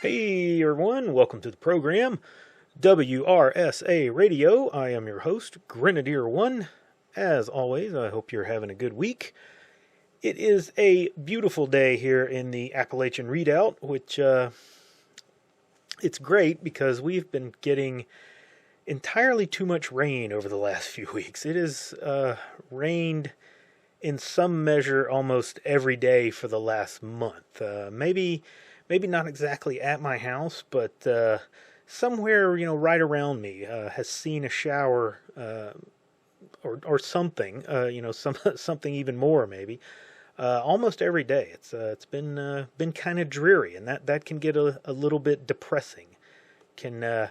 Hey everyone, welcome to the program, WRSA Radio. I am your host, Grenadier One. As always, I hope you're having a good week. It is a beautiful day here in the Appalachian Redoubt, which it's great because we've been getting entirely too much rain over the last few weeks. It has rained in some measure almost every day for the last month. Maybe not exactly at my house, but somewhere right around me has seen a shower or something. Something even more maybe. Almost every day. It's been kind of dreary, and that can get a little bit depressing. Can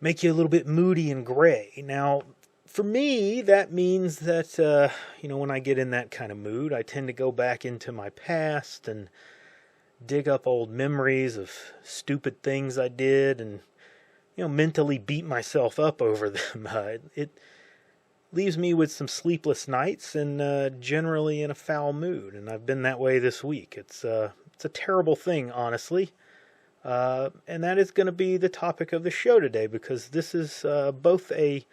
make you a little bit moody and gray. Now, for me, that means that when I get in that kind of mood, I tend to go back into my past and dig up old memories of stupid things I did and mentally beat myself up over them. It leaves me with some sleepless nights and generally in a foul mood, and I've been that way this week. It's a terrible thing, honestly, and that is going to be the topic of the show today, because this is both a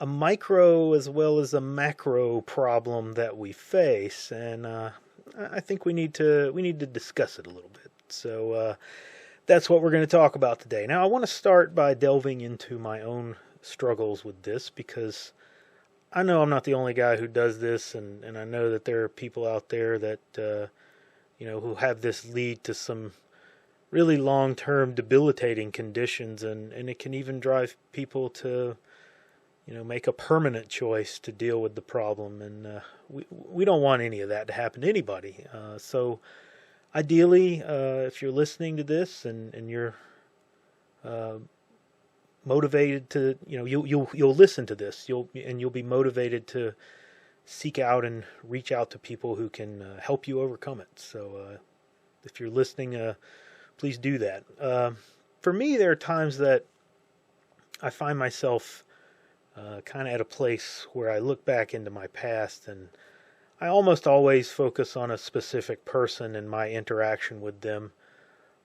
micro as well as a macro problem that we face, and I think we need to discuss it a little bit. So that's what we're going to talk about today. Now, I want to start by delving into my own struggles with this, because I know I'm not the only guy who does this, and I know that there are people out there that who have this lead to some really long-term debilitating conditions, and it can even drive people to make a permanent choice to deal with the problem, and we don't want any of that to happen to anybody. So, ideally, if you're listening to this and you're motivated to, you'll listen to this, you'll be motivated to seek out and reach out to people who can help you overcome it. So, if you're listening, please do that. For me, there are times that I find myself kind of at a place where I look back into my past, and I almost always focus on a specific person and my interaction with them.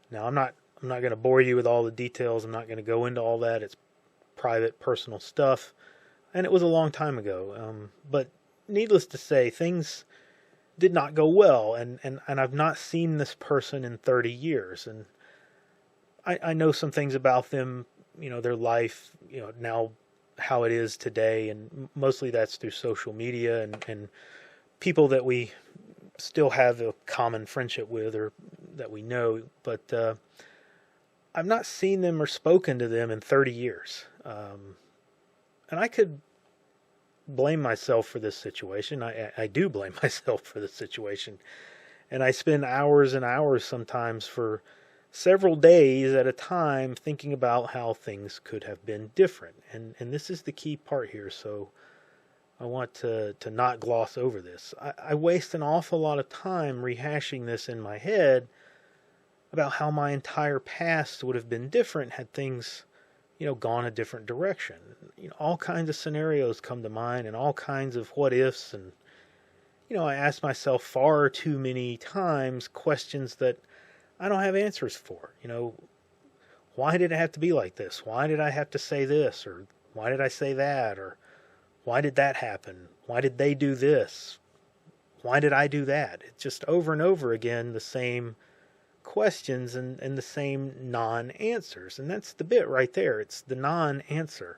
Now, I'm not going to bore you with all the details. I'm not going to go into all that. It's private, personal stuff, and it was a long time ago. But needless to say, things did not go well, and I've not seen this person in 30 years, and I know some things about them, their life, now how it is today, and mostly that's through social media and people that we still have a common friendship with or that we know, but I've not seen them or spoken to them in 30 years. And I could blame myself for this situation. I do blame myself for this situation. And I spend hours and hours sometimes for several days at a time thinking about how things could have been different. And this is the key part here, so I want to not gloss over this. I waste an awful lot of time rehashing this in my head about how my entire past would have been different had things, gone a different direction. All kinds of scenarios come to mind and all kinds of what ifs, and I ask myself far too many times questions that I don't have answers for. Why did it have to be like this? Why did I have to say this? Or why did I say that? Or why did that happen? Why did they do this? Why did I do that? It's just over and over again the same questions and the same non-answers. And that's the bit right there. It's the non-answer.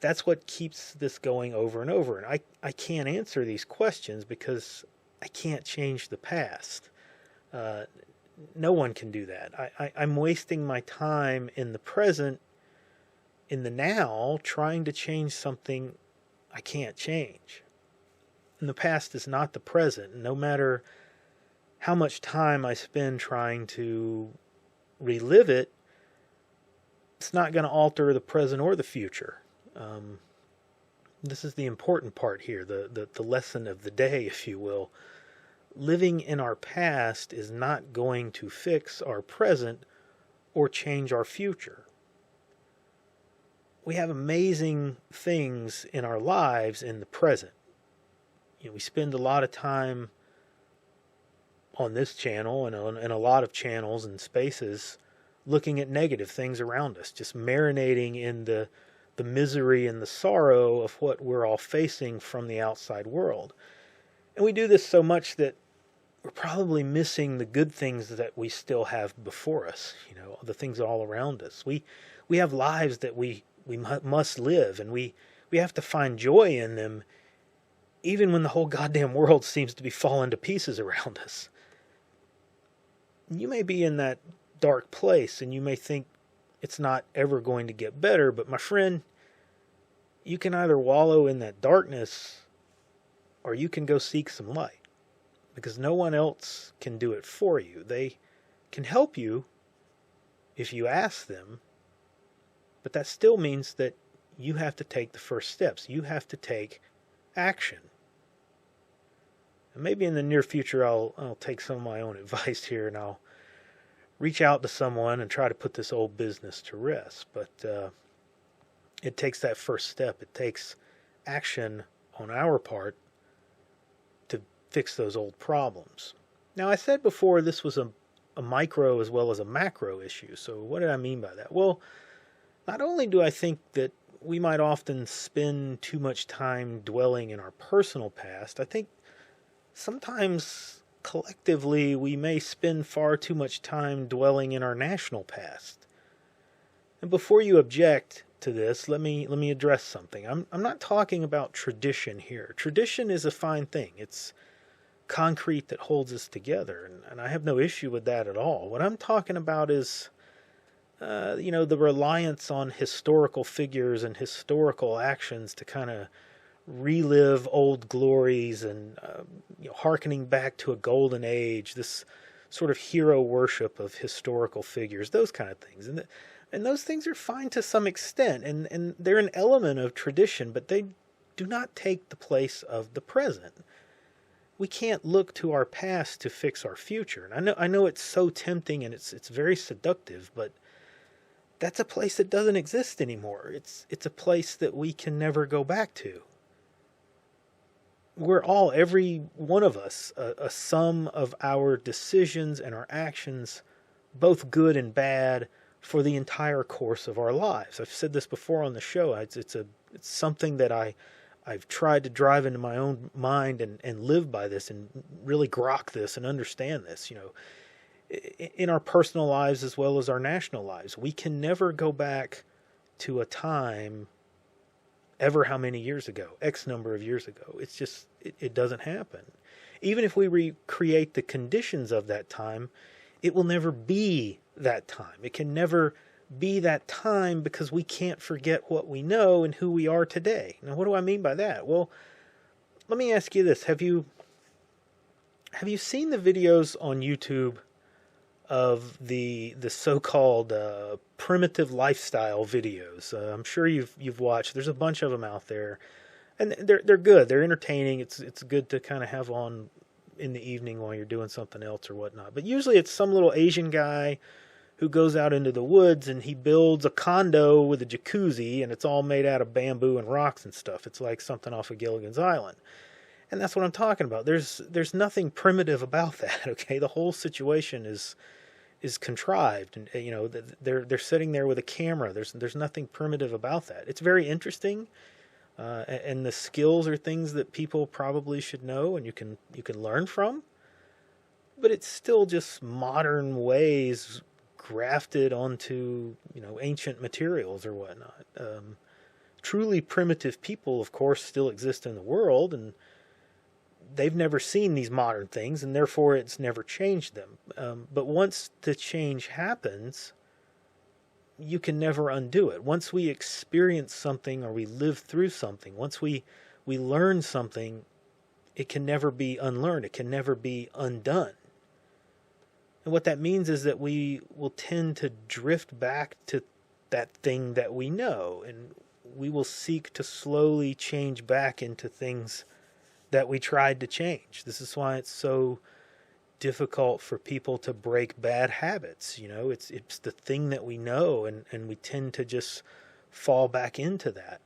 That's what keeps this going over and over. And I can't answer these questions because I can't change the past. No one can do that. I'm wasting my time in the present, in the now, trying to change something I can't change. And the past is not the present. No matter how much time I spend trying to relive it, it's not going to alter the present or the future. This is the important part here, the lesson of the day, if you will. Living in our past is not going to fix our present or change our future. We have amazing things in our lives in the present. We spend a lot of time on this channel and on a lot of channels and spaces looking at negative things around us, just marinating in the misery and the sorrow of what we're all facing from the outside world. And we do this so much that we're probably missing the good things that we still have before us, the things all around us. We have lives that we must live, and we have to find joy in them, even when the whole goddamn world seems to be falling to pieces around us. You may be in that dark place, and you may think it's not ever going to get better, but my friend, you can either wallow in that darkness, or you can go seek some light, because no one else can do it for you. They can help you if you ask them, but that still means that you have to take the first steps. You have to take action. And maybe in the near future I'll take some of my own advice here, and I'll reach out to someone and try to put this old business to rest. But it takes that first step. It takes action on our part to fix those old problems. Now, I said before this was a micro as well as a macro issue. So what did I mean by that? Well, not only do I think that we might often spend too much time dwelling in our personal past, I think sometimes collectively we may spend far too much time dwelling in our national past. And before you object to this, let me address something. I'm not talking about tradition here. Tradition is a fine thing. It's concrete that holds us together, and I have no issue with that at all. What I'm talking about is the reliance on historical figures and historical actions to kind of relive old glories and hearkening back to a golden age, this sort of hero worship of historical figures, those kind of things. And those things are fine to some extent, and they're an element of tradition, but they do not take the place of the present. We can't look to our past to fix our future. And I know it's so tempting and it's very seductive, but that's a place that doesn't exist anymore. It's a place that we can never go back to. We're all, every one of us, a sum of our decisions and our actions, both good and bad, for the entire course of our lives. I've said this before on the show. It's something that I've tried to drive into my own mind and live by this and really grok this and understand this, in our personal lives as well as our national lives. We can never go back to a time ever how many years ago, X number of years ago. It's just, it doesn't happen. Even if we recreate the conditions of that time, it will never be that time. It can never be that time because we can't forget what we know and who we are today. Now, what do I mean by that? Well, let me ask you this. Have you seen the videos on YouTube of the so-called primitive lifestyle videos? I'm sure you've watched. There's a bunch of them out there, and they're good. They're entertaining. It's good to kind of have on in the evening while you're doing something else or whatnot. But usually it's some little Asian guy who goes out into the woods and he builds a condo with a jacuzzi, and it's all made out of bamboo and rocks and stuff. It's like something off of Gilligan's Island. And that's what I'm talking about. There's nothing primitive about that, okay? The whole situation is contrived, and they're sitting there with a camera. There's nothing primitive about that. It's very interesting, and the skills are things that people probably should know and you can learn from. But it's still just modern ways grafted onto ancient materials or whatnot. Truly primitive people, of course, still exist in the world, and they've never seen these modern things, and therefore it's never changed them. But once the change happens, you can never undo it. Once we experience something or we live through something, once we learn something, it can never be unlearned. It can never be undone. And what that means is that we will tend to drift back to that thing that we know, and we will seek to slowly change back into things that we tried to change. This is why it's so difficult for people to break bad habits. It's the thing that we know, and we tend to just fall back into that.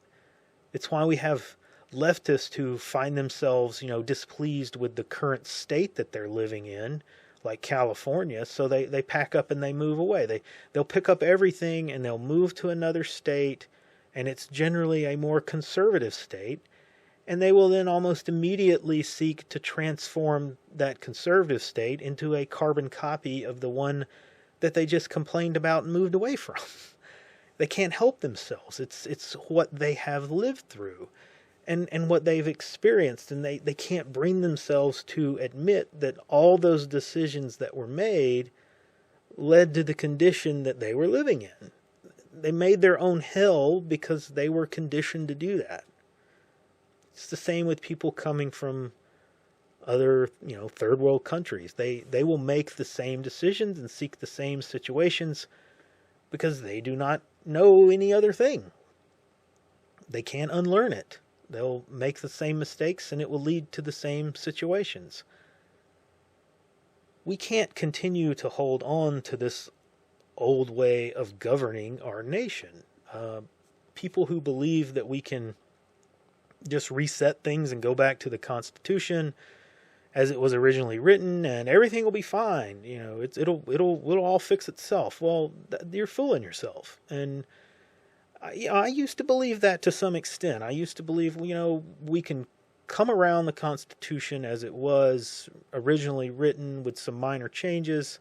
It's why we have leftists who find themselves, displeased with the current state that they're living in, like California, so they pack up and they move away. They'll pick up everything and they'll move to another state, and it's generally a more conservative state, and they will then almost immediately seek to transform that conservative state into a carbon copy of the one that they just complained about and moved away from. They can't help themselves. It's what they have lived through and what they've experienced, and they can't bring themselves to admit that all those decisions that were made led to the condition that they were living in. They made their own hell because they were conditioned to do that. It's the same with people coming from other, third world countries. They will make the same decisions and seek the same situations because they do not know any other thing. They can't unlearn it. They'll make the same mistakes and it will lead to the same situations. We can't continue to hold on to this old way of governing our nation. People who believe that we can just reset things and go back to the Constitution as it was originally written and everything will be fine. It'll all fix itself. Well, you're fooling yourself. And I used to believe that to some extent. I used to believe, we can come around the Constitution as it was originally written with some minor changes,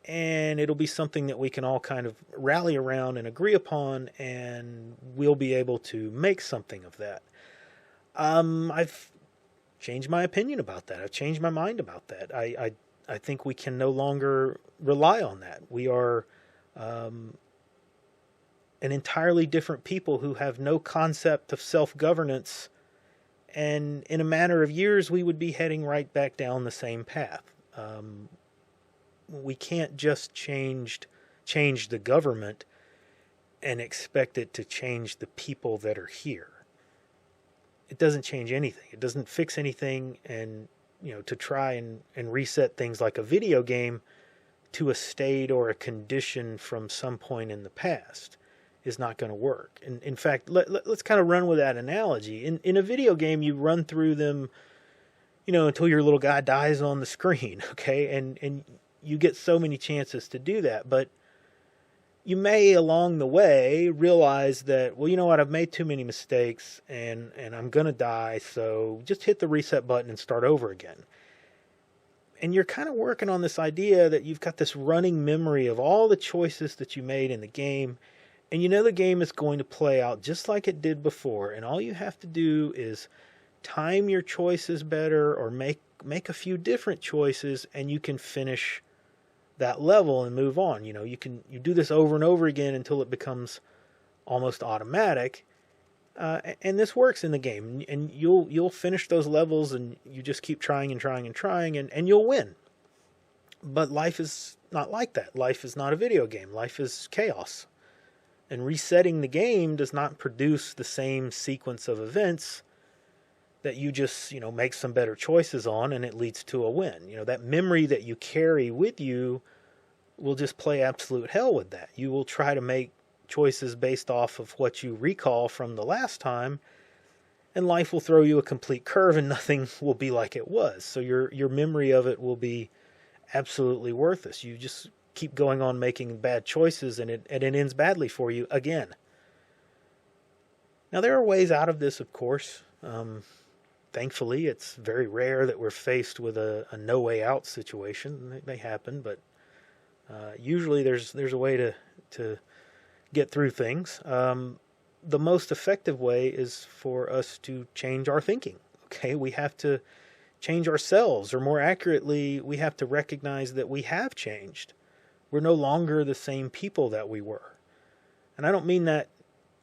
and it'll be something that we can all kind of rally around and agree upon, and we'll be able to make something of that. I've changed my opinion about that. I've changed my mind about that. I think we can no longer rely on that. We are an entirely different people who have no concept of self-governance, and in a matter of years we would be heading right back down the same path. We can't just change the government and expect it to change the people that are here. It doesn't change anything. It doesn't fix anything, and to try and reset things like a video game to a state or a condition from some point in the past is not going to work. And in fact, let's kind of run with that analogy. In a video game, you run through them, until your little guy dies on the screen, okay? And you get so many chances to do that, but you may along the way realize that, well, you know what, I've made too many mistakes and I'm going to die, so just hit the reset button and start over again. And you're kind of working on this idea that you've got this running memory of all the choices that you made in the game, and the game is going to play out just like it did before, and all you have to do is time your choices better or make a few different choices, and you can finish that level and move on. You do this over and over again until it becomes almost automatic, and this works in the game, and you'll finish those levels, and you just keep trying and trying and trying, and you'll win. But life is not like that. Life is not a video game. Life is chaos. And resetting the game does not produce the same sequence of events that you just, make some better choices on and it leads to a win. That memory that you carry with you will just play absolute hell with that. You will try to make choices based off of what you recall from the last time, and life will throw you a complete curve and nothing will be like it was. So your memory of it will be absolutely worthless. You just keep going on making bad choices, and it ends badly for you again. Now, there are ways out of this, of course. Thankfully, it's very rare that we're faced with a no way out situation. They happen, but usually there's a way to get through things. The most effective way is for us to change our thinking. Okay, we have to change ourselves, or more accurately, we have to recognize that we have changed. We're no longer the same people that we were. And I don't mean that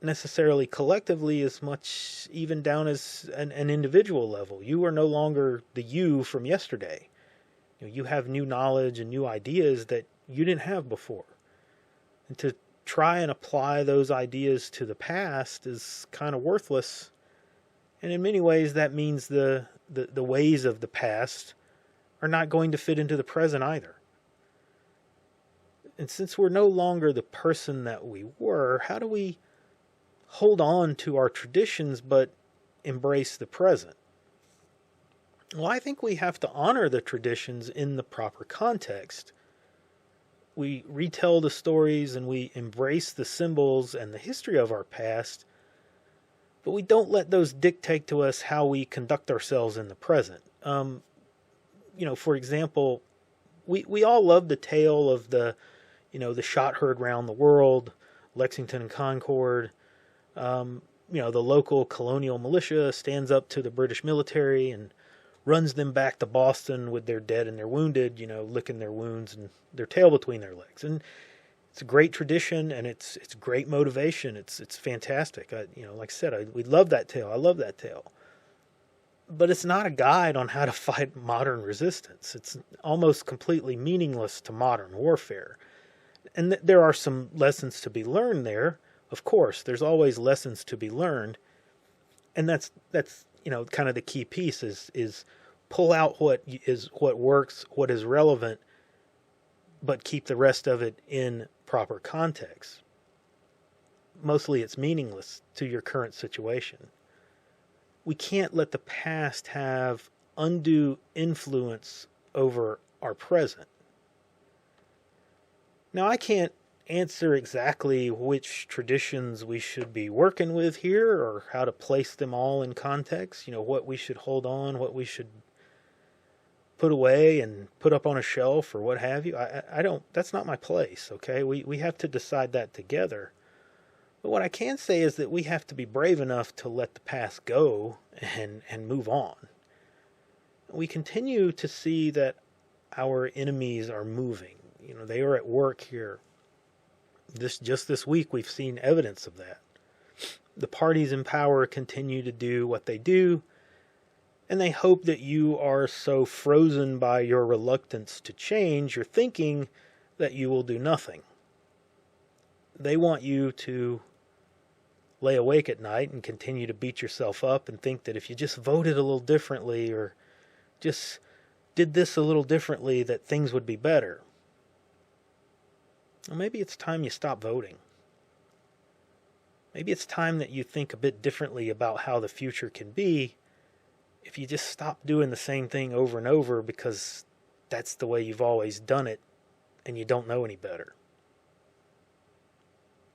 necessarily collectively as much even down as an individual level. You are no longer the you from yesterday. You have new knowledge and new ideas that you didn't have before. And to try and apply those ideas to the past is kind of worthless. And in many ways that means the ways of the past are not going to fit into the present either. And since we're no longer the person that we were, how do we hold on to our traditions but embrace the present? Well, I think we have to honor the traditions in the proper context. We retell the stories and we embrace the symbols and the history of our past, but we don't let those dictate to us how we conduct ourselves in the present. For example, we all love the tale of the shot heard round the world, Lexington and Concord. The local colonial militia stands up to the British military and runs them back to Boston with their dead and their wounded, licking their wounds and their tail between their legs. And it's a great tradition, and it's great motivation. It's fantastic. Like I said, we love that tale. I love that tale. But it's not a guide on how to fight modern resistance. It's almost completely meaningless to modern warfare. And there are some lessons to be learned there. Of course, there's always lessons to be learned. And that's kind of the key piece is pull out what works, what is relevant, but keep the rest of it in proper context. Mostly it's meaningless to your current situation. We can't let the past have undue influence over our present. Now, I can't answer exactly which traditions we should be working with here or how to place them all in context, what we should hold on, what we should put away and put up on a shelf or what have you. I don't, that's not my place, okay? We have to decide that together. But what I can say is that we have to be brave enough to let the past go and move on. We continue to see that our enemies are moving. They are at work here. Just this week, we've seen evidence of that. The parties in power continue to do what they do, and they hope that you are so frozen by your reluctance to change your thinking that you will do nothing. They want you to lay awake at night and continue to beat yourself up and think that if you just voted a little differently or just did this a little differently, that things would be better. Well, maybe it's time you stop voting. Maybe it's time that you think a bit differently about how the future can be if you just stop doing the same thing over and over because that's the way you've always done it and you don't know any better.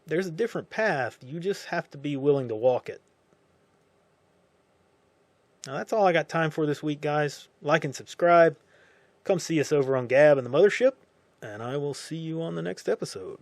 There's a different path. You just have to be willing to walk it. Now, that's all I got time for this week, guys. Like and subscribe. Come see us over on Gab and the Mothership. And I will see you on the next episode.